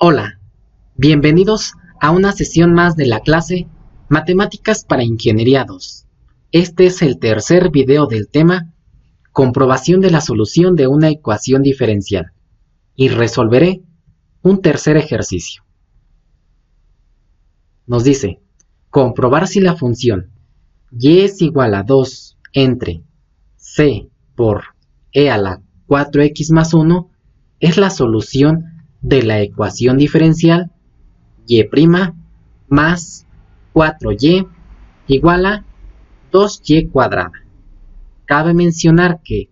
Hola, bienvenidos a una sesión más de la clase Matemáticas para Ingeniería 2. Este es el tercer video del tema Comprobación de la solución de una ecuación diferencial y resolveré un tercer ejercicio. Nos dice, comprobar si la función y es igual a 2 entre c por e a la 4x más 1 es la solución de la ecuación diferencial y' más 4y igual a 2y cuadrada. Cabe mencionar que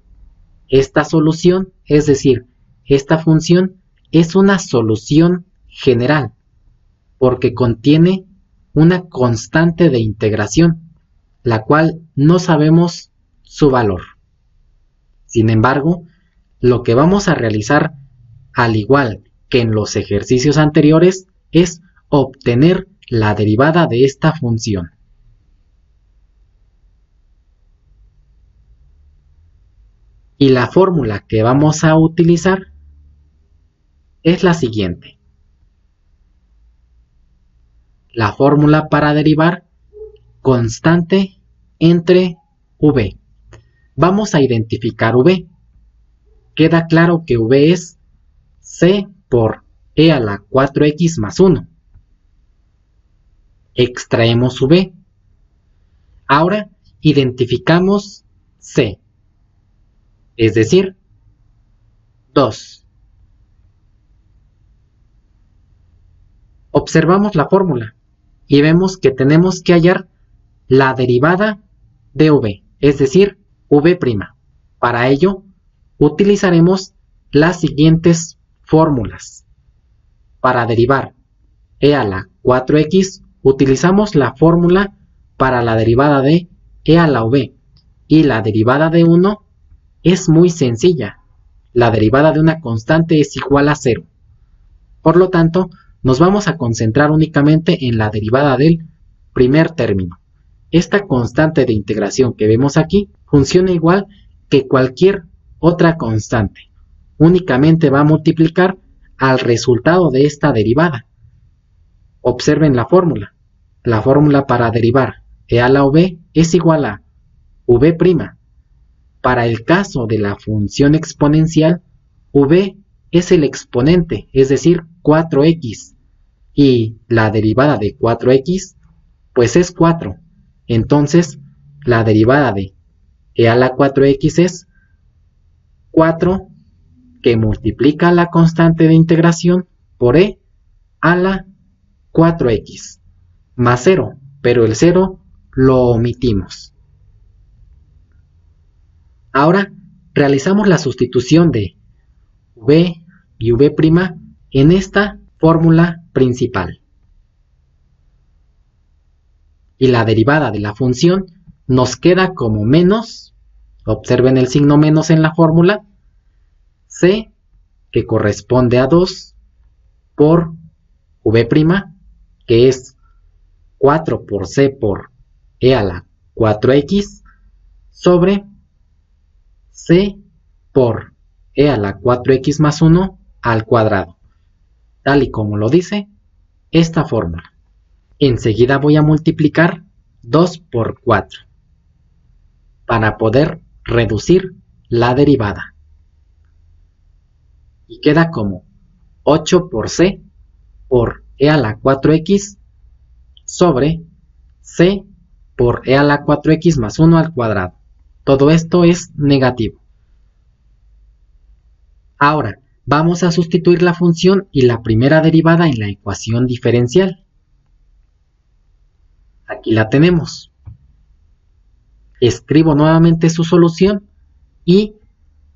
esta solución, es decir, esta función, es una solución general, porque contiene una constante de integración, la cual no sabemos su valor. Sin embargo, lo que vamos a realizar, al igual que en los ejercicios anteriores, es obtener la derivada de esta función. Y la fórmula que vamos a utilizar es la siguiente. La fórmula para derivar constante entre v. Vamos a identificar v. Queda claro que v es c por e a la 4x más 1. Extraemos v. Ahora identificamos c, es decir, 2. Observamos la fórmula y vemos que tenemos que hallar la derivada de v, es decir, v'. Para ello, utilizaremos las siguientes fórmulas. Para derivar e a la 4x, utilizamos la fórmula para la derivada de e a la v. Y la derivada de 1 es muy sencilla. La derivada de una constante es igual a 0. Por lo tanto, nos vamos a concentrar únicamente en la derivada del primer término. Esta constante de integración que vemos aquí funciona igual que cualquier otra constante. Únicamente va a multiplicar al resultado de esta derivada. Observen la fórmula. La fórmula para derivar e a la v es igual a v'. Para el caso de la función exponencial, v es el exponente, es decir, 4x. Y la derivada de 4x, pues es 4. Entonces, la derivada de e a la 4x es 4 que multiplica la constante de integración por e a la 4x más 0, pero el 0 lo omitimos. Ahora realizamos la sustitución de v y v' en esta fórmula principal. Y la derivada de la función nos queda como menos, observen el signo menos en la fórmula, c, que corresponde a 2, por v', que es 4 por c por e a la 4x, sobre c por e a la 4x más 1 al cuadrado, tal y como lo dice esta fórmula. Enseguida voy a multiplicar 2 por 4 para poder reducir la derivada. Y queda como 8 por c por e a la 4x sobre c por e a la 4x más 1 al cuadrado. Todo esto es negativo. Ahora, vamos a sustituir la función y la primera derivada en la ecuación diferencial. Aquí la tenemos. Escribo nuevamente su solución y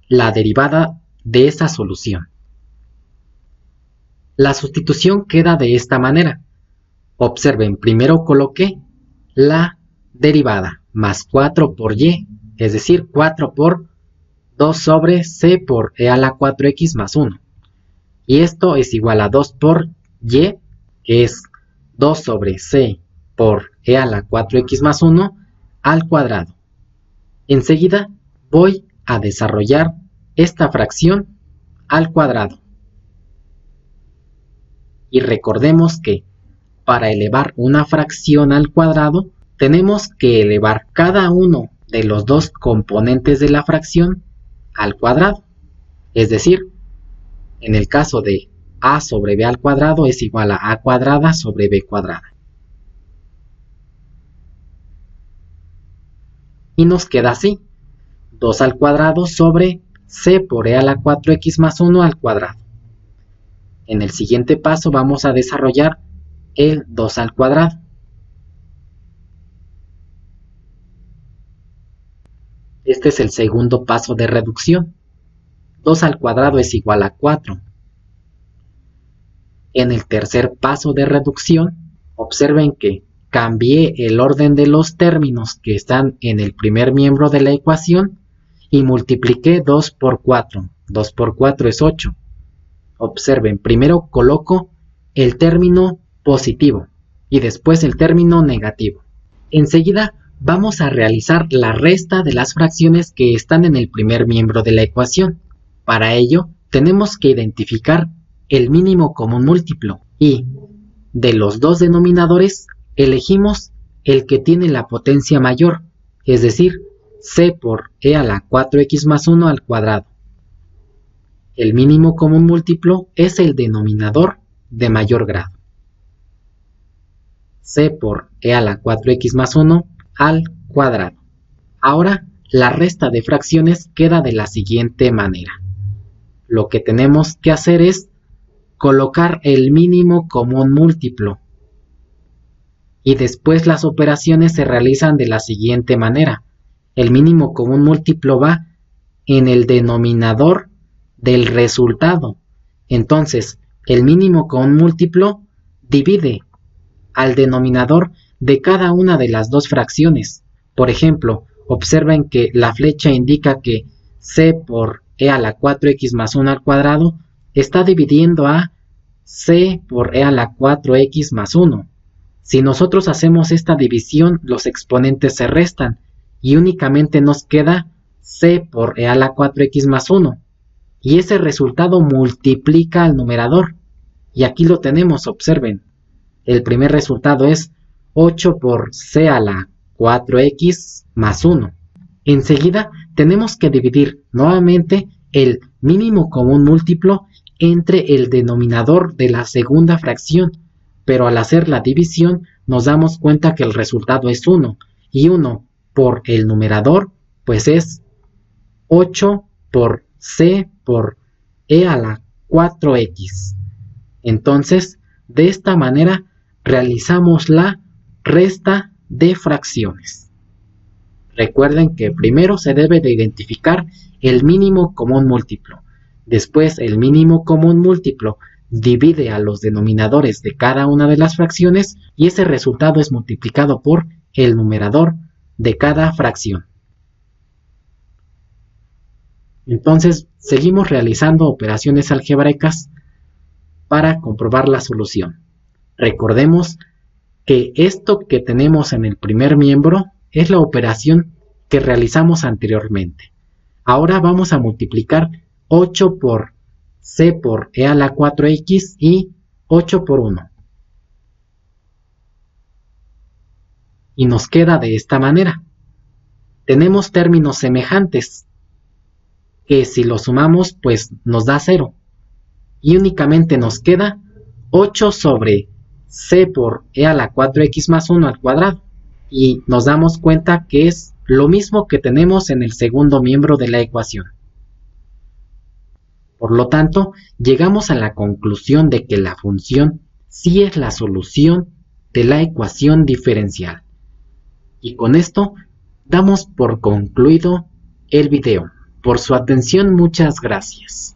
la derivada de esa solución. La sustitución queda de esta manera. Observen, primero coloqué la derivada más 4 por y, es decir, 4 por 2 sobre c por e a la 4x más 1. Y esto es igual a 2 por y, que es 2 sobre c por e a la 4x más 1 al cuadrado. Enseguida voy a desarrollar esta fracción al cuadrado. Y recordemos que para elevar una fracción al cuadrado, tenemos que elevar cada uno de los dos componentes de la fracción al cuadrado. Es decir, en el caso de a sobre b al cuadrado es igual a a cuadrada sobre b cuadrada. Y nos queda así, 2 al cuadrado sobre c por e a la 4x más 1 al cuadrado. En el siguiente paso vamos a desarrollar el 2 al cuadrado. Este es el segundo paso de reducción. 2 al cuadrado es igual a 4. En el tercer paso de reducción, observen que cambié el orden de los términos que están en el primer miembro de la ecuación y multipliqué 2 por 4. 2 por 4 es 8. Observen, primero coloco el término positivo y después el término negativo. Enseguida vamos a realizar la resta de las fracciones que están en el primer miembro de la ecuación. Para ello, tenemos que identificar el mínimo común múltiplo y de los dos denominadores elegimos el que tiene la potencia mayor, es decir, c por e a la 4x más 1 al cuadrado. El mínimo común múltiplo es el denominador de mayor grado. C por e a la 4x más 1 al cuadrado. Ahora, la resta de fracciones queda de la siguiente manera. Lo que tenemos que hacer es colocar el mínimo común múltiplo. Y después las operaciones se realizan de la siguiente manera. El mínimo común múltiplo va en el denominador del resultado. Entonces, el mínimo común múltiplo divide al denominador de cada una de las dos fracciones. Por ejemplo, observen que la flecha indica que c por e a la 4x más 1 al cuadrado está dividiendo a c por e a la 4x más 1. Si nosotros hacemos esta división, los exponentes se restan y únicamente nos queda c por e a la 4x más 1. Y ese resultado multiplica al numerador. Y aquí lo tenemos, observen. El primer resultado es 8 por c a la 4x más 1. Enseguida tenemos que dividir nuevamente el mínimo común múltiplo entre el denominador de la segunda fracción, pero al hacer la división nos damos cuenta que el resultado es 1, y 1 por el numerador pues es 8 por c por e a la 4x. Entonces, de esta manera realizamos la resta de fracciones. Recuerden que primero se debe de identificar el mínimo común múltiplo. Después el mínimo común múltiplo divide a los denominadores de cada una de las fracciones y ese resultado es multiplicado por el numerador de cada fracción. Entonces seguimos realizando operaciones algebraicas para comprobar la solución. Recordemos que esto que tenemos en el primer miembro es la operación que realizamos anteriormente. Ahora vamos a multiplicar 8 por c por e a la 4x y 8 por 1. Y nos queda de esta manera. Tenemos términos semejantes, que si los sumamos pues nos da 0. Y únicamente nos queda 8 sobre c por e a la 4x más 1 al cuadrado. Y nos damos cuenta que es lo mismo que tenemos en el segundo miembro de la ecuación. Por lo tanto, llegamos a la conclusión de que la función sí es la solución de la ecuación diferencial. Y con esto damos por concluido el video. Por su atención, muchas gracias.